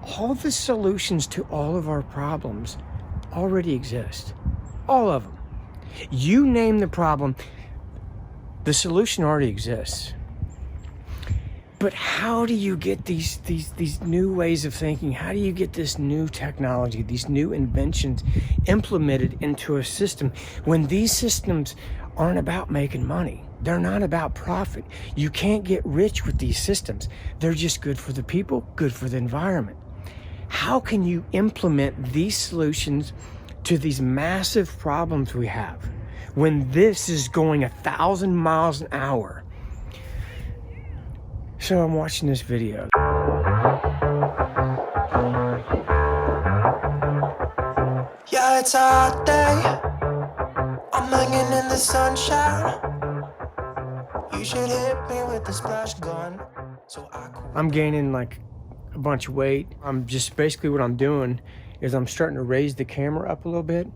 All the solutions to all of our problems already exist. All of them. You name the problem, the solution already exists. But how do you get these new ways of thinking? How do you get this new technology, these new inventions implemented into a system when these systems aren't about making money? They're not about profit. You can't get rich with these systems. They're just good for the people, good for the environment. How can you implement these solutions to these massive problems we have when this is going 1,000 miles an hour? So I'm watching this video. Yeah, it's a hot day. I'm hanging in the sunshine. You should hit me with the splash gun. I'm gaining like a bunch of weight. I'm just basically what I'm doing is I'm starting to raise the camera up a little bit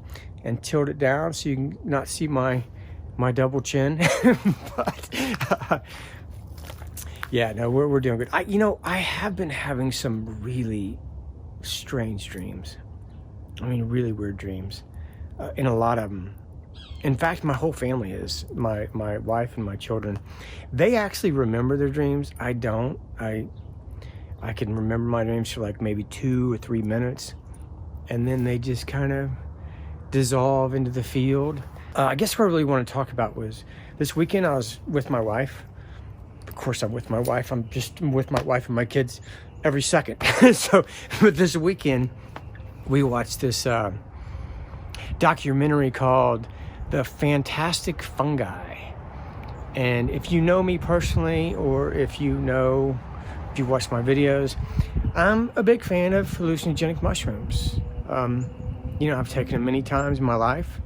and tilt it down so you can not see my double chin. But yeah, no, we're doing good. I have been having some really strange dreams. I mean, really weird dreams. And a lot of them. In fact, my whole family is. My wife and my children. They actually remember their dreams. I don't. I can remember my dreams for like maybe 2 or 3 minutes. And then they just kind of dissolve into the field. I guess what I really want to talk about was this weekend I was with my wife. Of course I'm with my wife. I'm with my wife and my kids every second. So, but this weekend we watched this documentary called The Fantastic Fungi. And if you know me personally, or if you watch my videos, I'm a big fan of hallucinogenic mushrooms. I've taken them many times in my life.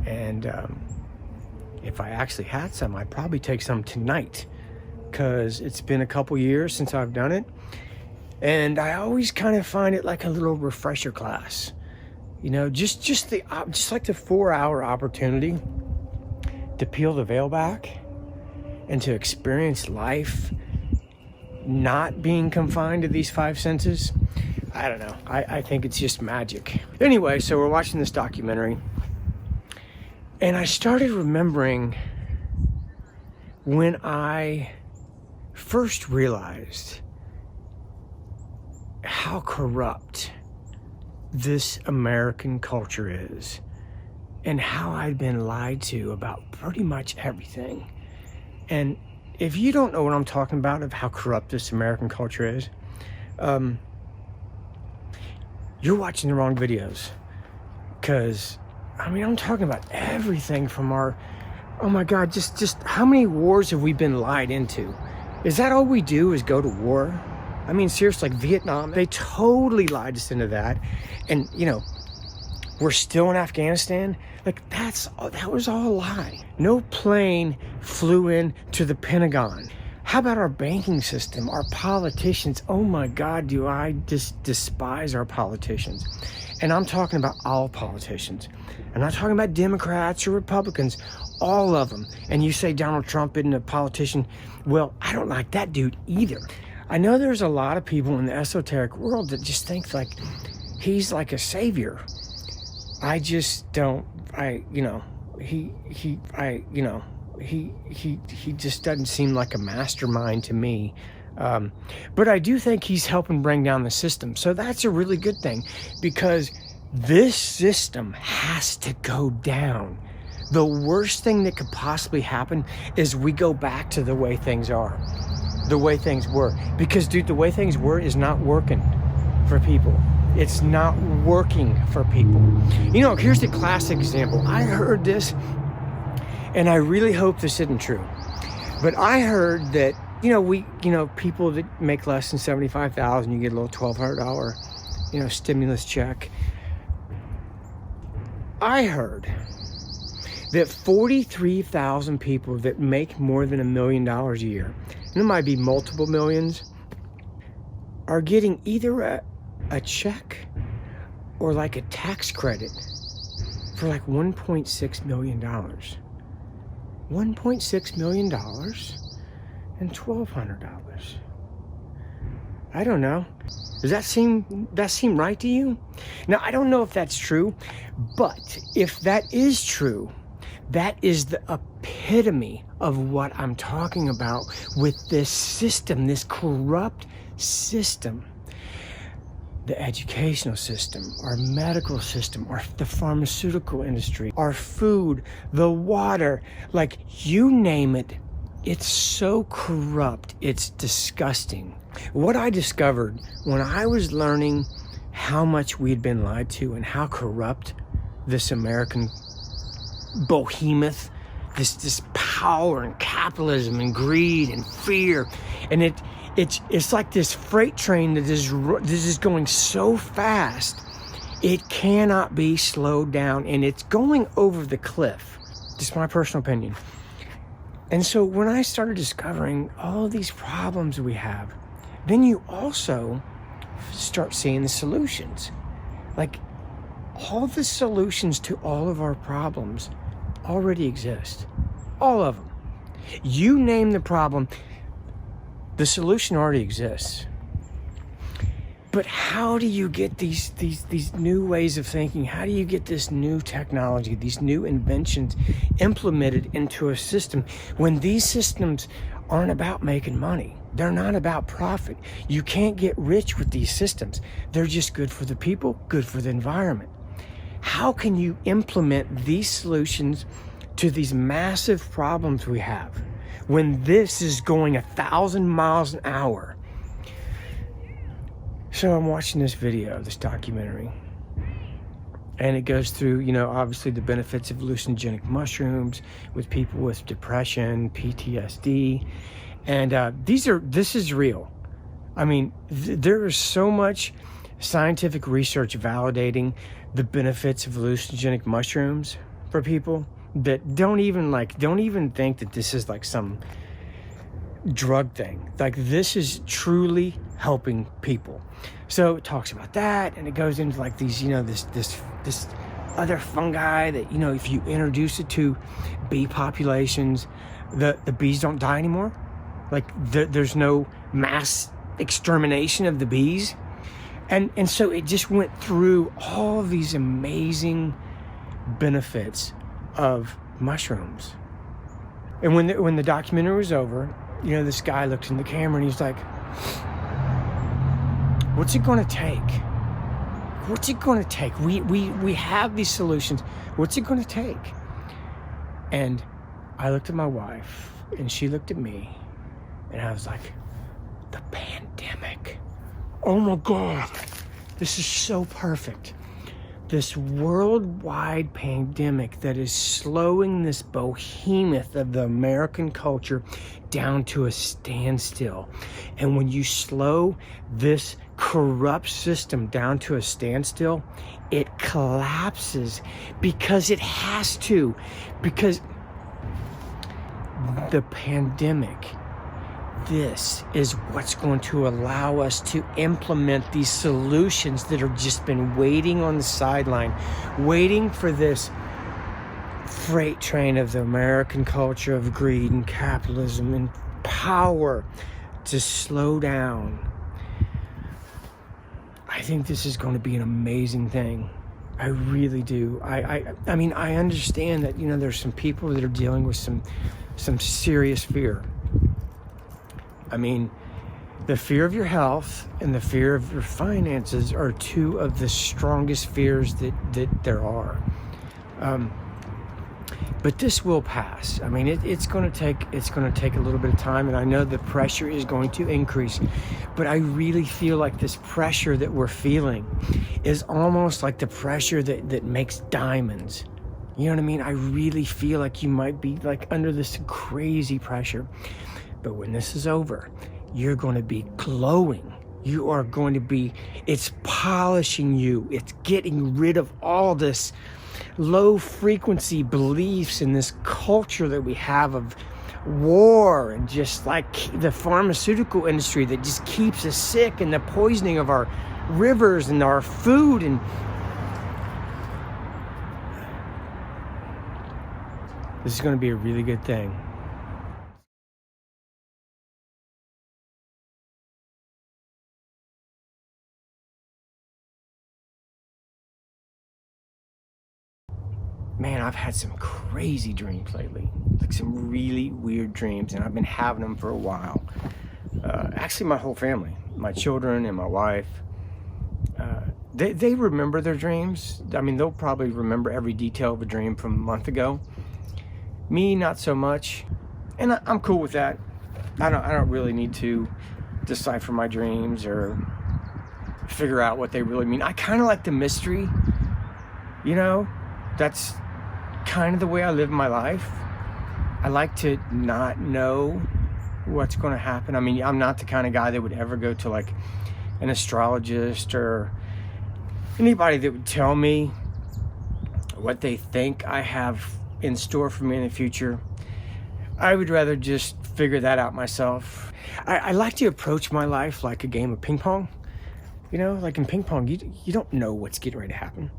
And if I actually had some, I'd probably take some tonight, because it's been a couple years since I've done it. And I always kind of find it like a little refresher class. Just like the 4-hour opportunity to peel the veil back and to experience life not being confined to these 5 senses. I don't know. I think it's just magic. Anyway, so we're watching this documentary, and I started remembering when I first realized how corrupt this American culture is, and how I'd been lied to about pretty much everything. And if you don't know what I'm talking about, of how corrupt this American culture is, you're watching the wrong videos. Because, I'm talking about everything from oh my God, just how many wars have we been lied into? Is that all we do, is go to war? Seriously, like Vietnam, they totally lied us into that. And, we're still in Afghanistan. Like, that was all a lie. No plane flew in to the Pentagon. How about our banking system, our politicians? Oh my God, do I just despise our politicians. And I'm talking about all politicians. I'm not talking about Democrats or Republicans, all of them. And you say Donald Trump isn't a politician. Well, I don't like that dude either. I know there's a lot of people in the esoteric world that just think like he's like a savior. I just don't. He just doesn't seem like a mastermind to me. But I do think he's helping bring down the system. So that's a really good thing, because this system has to go down. The worst thing that could possibly happen is we go back to the way things are, the way things were. Because, dude, the way things were is not working for people. It's not working for people. Here's the classic example. I heard this, and I really hope this isn't true, but I heard that, people that make less than $75,000, you get a little $1,200, stimulus check. I heard that 43,000 people that make more than $1 million a year, and it might be multiple millions, are getting either a check or like a tax credit for like $1.6 million. $1.6 million and $1,200. I don't know. Does that seem right to you? Now, I don't know if that's true, but if that is true, that is the epitome of what I'm talking about with this system, this corrupt system. The educational system, our medical system, the pharmaceutical industry, our food, the water, like you name it, it's so corrupt, it's disgusting. What I discovered when I was learning how much we'd been lied to and how corrupt this American behemoth, this power and capitalism and greed and fear, and it's like this freight train that is going so fast, it cannot be slowed down, and it's going over the cliff. Just my personal opinion. And so when I started discovering all of these problems we have, then you also start seeing the solutions. Like, all the solutions to all of our problems already exist. All of them. You name the problem, the solution already exists. But how do you get these new ways of thinking? How do you get this new technology, these new inventions implemented into a system when these systems aren't about making money? They're not about profit. You can't get rich with these systems. They're just good for the people, good for the environment. How can you implement these solutions to these massive problems we have when this is going 1,000 miles an hour? So I'm watching this video, this documentary, and it goes through, obviously the benefits of hallucinogenic mushrooms with people with depression, PTSD, and this is real. I mean, there is so much scientific research validating the benefits of hallucinogenic mushrooms for people that don't even think that this is like some drug thing. Like, this is truly helping people. So it talks about that, and it goes into like these, this other fungi that, if you introduce it to bee populations, the bees don't die anymore. Like, there's no mass extermination of the bees. And so it just went through all of these amazing benefits of mushrooms. And when the documentary was over, this guy looked in the camera and he's like, what's it going to take? What's it going to take? We have these solutions. What's it going to take? And I looked at my wife and she looked at me and I was like, the pandemic. Oh my God, this is so perfect. This worldwide pandemic that is slowing this behemoth of the American culture down to a standstill. And when you slow this corrupt system down to a standstill, it collapses because it has to. Because the pandemic, this is what's going to allow us to implement these solutions that have just been waiting on the sideline, waiting for this freight train of the American culture of greed and capitalism and power to slow down. I think this is going to be an amazing thing. I really do. I mean, I understand that, there's some people that are dealing with some serious fear. I mean, the fear of your health and the fear of your finances are two of the strongest fears that there are. But this will pass. I mean, it's going to take a little bit of time, and I know the pressure is going to increase. But I really feel like this pressure that we're feeling is almost like the pressure that makes diamonds. You know what I mean? I really feel like you might be like under this crazy pressure. But when this is over, you're going to be glowing. You are going to be, it's polishing you. It's getting rid of all this low frequency beliefs in this culture that we have of war and just like the pharmaceutical industry that just keeps us sick, and the poisoning of our rivers and our food. And this is going to be a really good thing. man, I've had some crazy dreams lately, like some really weird dreams, and I've been having them for a while. Actually, my whole family, my children and my wife, they remember their dreams. I mean, they'll probably remember every detail of a dream from a month ago. Me, not so much, and I'm cool with that. I don't really need to decipher my dreams or figure out what they really mean. I kind of like the mystery, you know. That's kind of the way I live my life. I like to not know what's going to happen. I mean, I'm not the kind of guy that would ever go to like an astrologist or anybody that would tell me what they think I have in store for me in the future. I would rather just figure that out myself. I like to approach my life like a game of ping pong. You know, like in ping pong, you don't know what's getting ready to happen.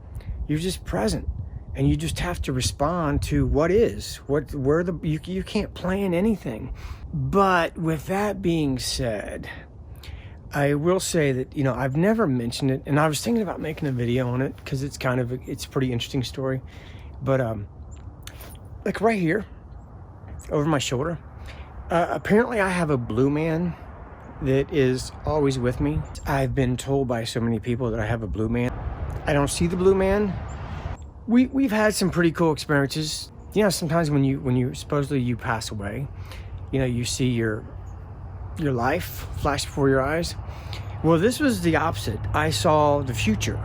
You're just present, and you just have to respond to what is. You can't plan anything. But with that being said, I will say that, you know, I've never mentioned it, and I was thinking about making a video on it because it's it's a pretty interesting story. But like right here, over my shoulder, apparently I have a blue man that is always with me. I've been told by so many people that I have a blue man. I don't see the blue man. We've had some pretty cool experiences. You know, sometimes when you supposedly you pass away, you know, you see your life flash before your eyes. Well, this was the opposite. I saw the future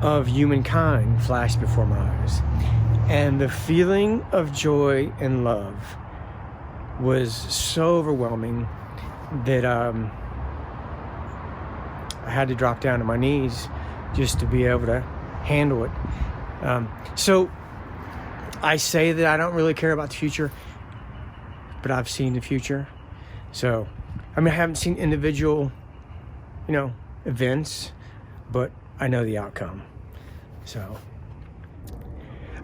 of humankind flash before my eyes. And the feeling of joy and love was so overwhelming that I had to drop down to my knees just to be able to handle it. So I say that I don't really care about the future, but I've seen the future. So, I mean, I haven't seen individual, you know, events, but I know the outcome. So,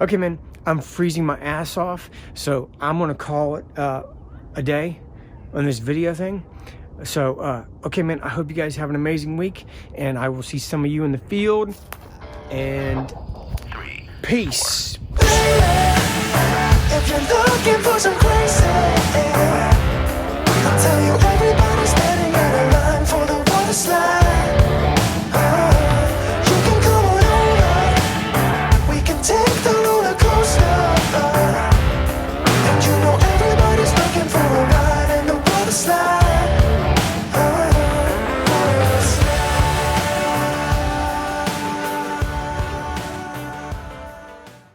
okay, man, I'm freezing my ass off, so I'm gonna call it a day on this video thing. So, okay, man, I hope you guys have an amazing week, and I will see some of you in the field, and peace. If you're looking for some crazy